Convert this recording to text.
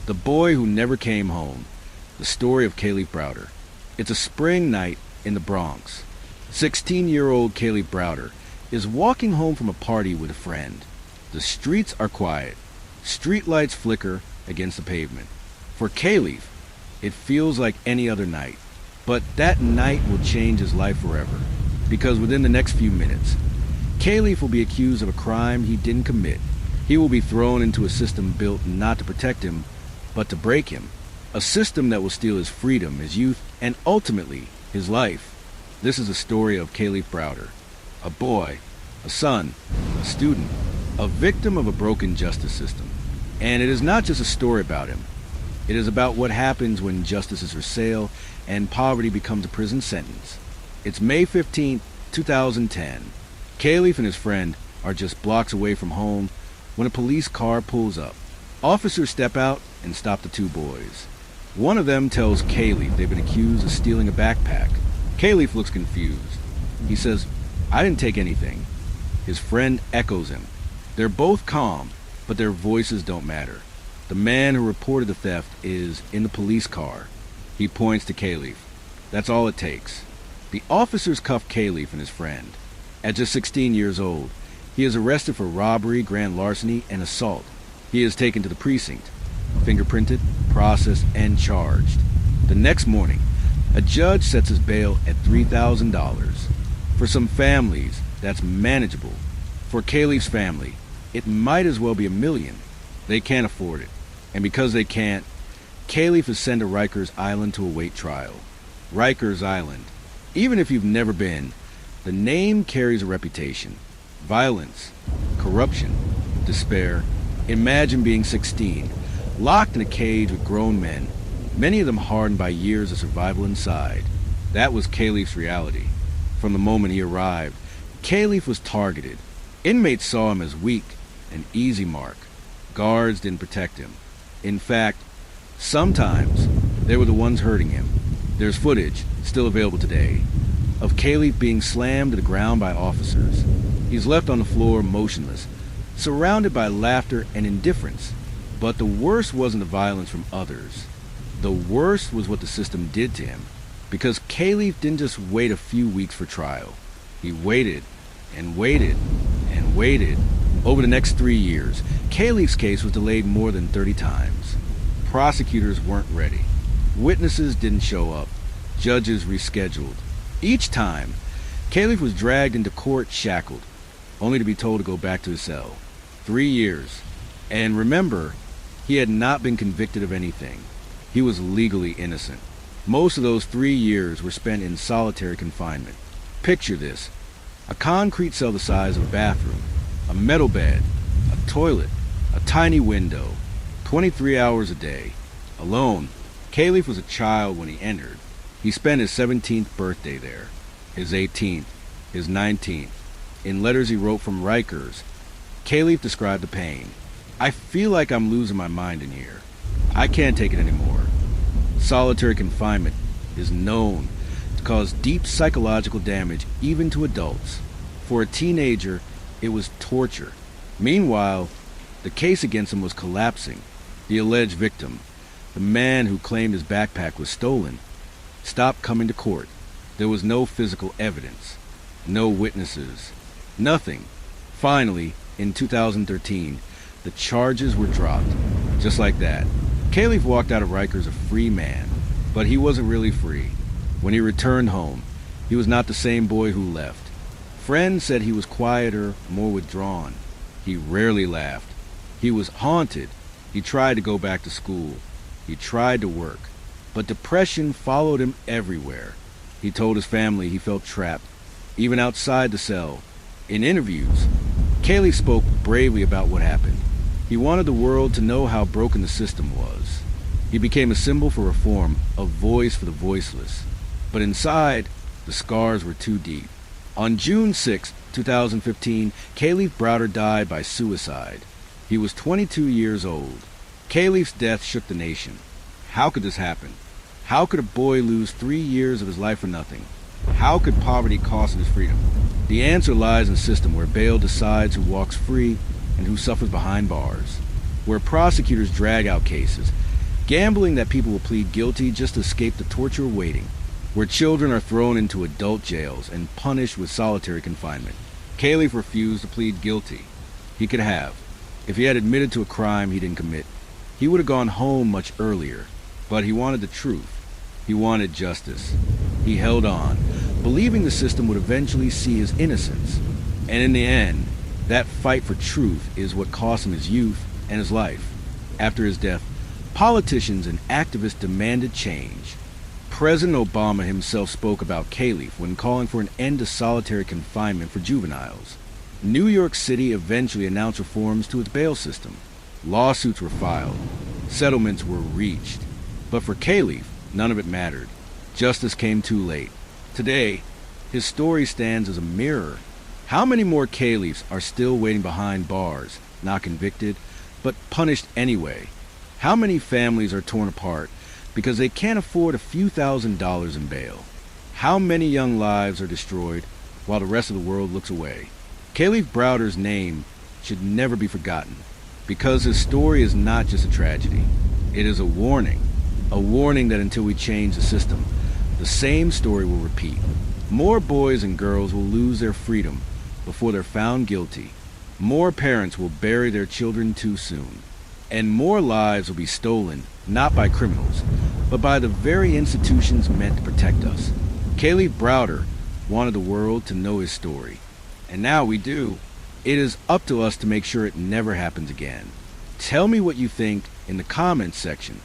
The Boy Who Never Came Home, the story of Kalief Browder. It's a spring night in the Bronx. 16-year-old Kalief Browder is walking home from a party with a friend. The streets are quiet. Streetlights flicker against the pavement. For Kalief, it feels like any other night. But that night will change his life forever. Because within the next few minutes, Kalief will be accused of a crime he didn't commit. He will be thrown into a system built not to protect him, but to break him. A system that will steal his freedom, his youth, and ultimately, his life. This is the story of Kalief Browder. A boy, a son, a student, a victim of a broken justice system. And it is not just a story about him. It is about what happens when justice is for sale and poverty becomes a prison sentence. It's May 15, 2010. Kalief and his friend are just blocks away from home when a police car pulls up. Officers step out and stop the two boys. One of them tells Kalief they've been accused of stealing a backpack. Kalief looks confused. He says, "I didn't take anything." His friend echoes him. They're both calm, but their voices don't matter. The man who reported the theft is in the police car. He points to Kalief. That's all it takes. The officers cuff Kalief and his friend. At just 16 years old, he is arrested for robbery, grand larceny, and assault. He is taken to the precinct, fingerprinted, processed, and charged. The next morning, a judge sets his bail at $3,000. For some families, that's manageable. For Kalief's family, it might as well be $1 million. They can't afford it. And because they can't, Kalief is sent to Rikers Island to await trial. Rikers Island. Even if you've never been, the name carries a reputation. Violence, corruption, despair. Imagine being 16, locked in a cage with grown men, many of them hardened by years of survival inside. That was Kalief's reality. From the moment he arrived, Kalief was targeted. Inmates saw him as weak, an easy mark. Guards didn't protect him. In fact, sometimes they were the ones hurting him. There's footage, still available today, of Kalief being slammed to the ground by officers. He's left on the floor motionless, surrounded by laughter and indifference. But the worst wasn't the violence from others. The worst was what the system did to him. Because Kalief didn't just wait a few weeks for trial. He waited and waited and waited. Over the next 3 years, Kalief's case was delayed more than 30 times. Prosecutors weren't ready. Witnesses didn't show up. Judges rescheduled. Each time, Kalief was dragged into court shackled, only to be told to go back to his cell. 3 years. And remember, he had not been convicted of anything. He was legally innocent. Most of those 3 years were spent in solitary confinement. Picture this. A concrete cell the size of a bathroom, a metal bed, a toilet, a tiny window, 23 hours a day. Alone. Kalief was a child when he entered. He spent his 17th birthday there, his 18th, his 19th. In letters he wrote from Rikers, Kalief described the pain. "I feel like I'm losing my mind in here. I can't take it anymore." Solitary confinement is known to cause deep psychological damage even to adults. For a teenager, it was torture. Meanwhile, the case against him was collapsing. The alleged victim, the man who claimed his backpack was stolen, stopped coming to court. There was no physical evidence, no witnesses, nothing. Finally, in 2013, the charges were dropped. Just like that. Kalief walked out of Rikers a free man, but he wasn't really free. When he returned home, he was not the same boy who left. Friends said he was quieter, more withdrawn. He rarely laughed. He was haunted. He tried to go back to school. He tried to work. But depression followed him everywhere. He told his family he felt trapped, even outside the cell. In interviews, Kalief spoke bravely about what happened. He wanted the world to know how broken the system was. He became a symbol for reform, a voice for the voiceless. But inside, the scars were too deep. On June 6, 2015, Kalief Browder died by suicide. He was 22 years old. Kalief's death shook the nation. How could this happen? How could a boy lose 3 years of his life for nothing? How could poverty cost him his freedom? The answer lies in a system where bail decides who walks free and who suffers behind bars, where prosecutors drag out cases, and where innocent people go unpunished. Where justice is delayed, where poverty becomes a prison sentence. The answer lies in a system where bail decides who walks free and who suffers behind bars, where prosecutors drag out cases, and who suffers behind bars, where innocent people go unpunished. The answer lies in a system where bail decides who walks free and who suffers behind bars, where prosecutors drag out cases, Gambling that people will plead guilty just to escape the torture waiting, where children are thrown into adult jails and punished with solitary confinement. Kalief refused to plead guilty. He could have. If he had admitted to a crime he didn't commit, he would have gone home much earlier. But he wanted the truth. He wanted justice. He held on, believing the system would eventually see his innocence. And in the end, that fight for truth is what cost him his youth and his life. After his death, politicians and activists demanded change. President Obama himself spoke about Kalief when calling for an end to solitary confinement for juveniles. New York City eventually announced reforms to its bail system. Lawsuits were filed. Settlements were reached. But for Kalief, none of it mattered. Justice came too late. Today, his story stands as a mirror. How many more Kaliefs are still waiting behind bars, not convicted, but punished anyway? How many families are torn apart because they can't afford a few $1,000s in bail? How many young lives are destroyed while the rest of the world looks away? Kalief Browder's name should never be forgotten, because his story is not just a tragedy. It is a warning that until we change the system, the same story will repeat. More boys and girls will lose their freedom before they're found guilty. More parents will bury their children too soon. And more lives will be stolen, not by criminals, but by the very institutions meant to protect us. Kalief Browder wanted the world to know his story. And now we do. It is up to us to make sure it never happens again. Tell me what you think in the comments section.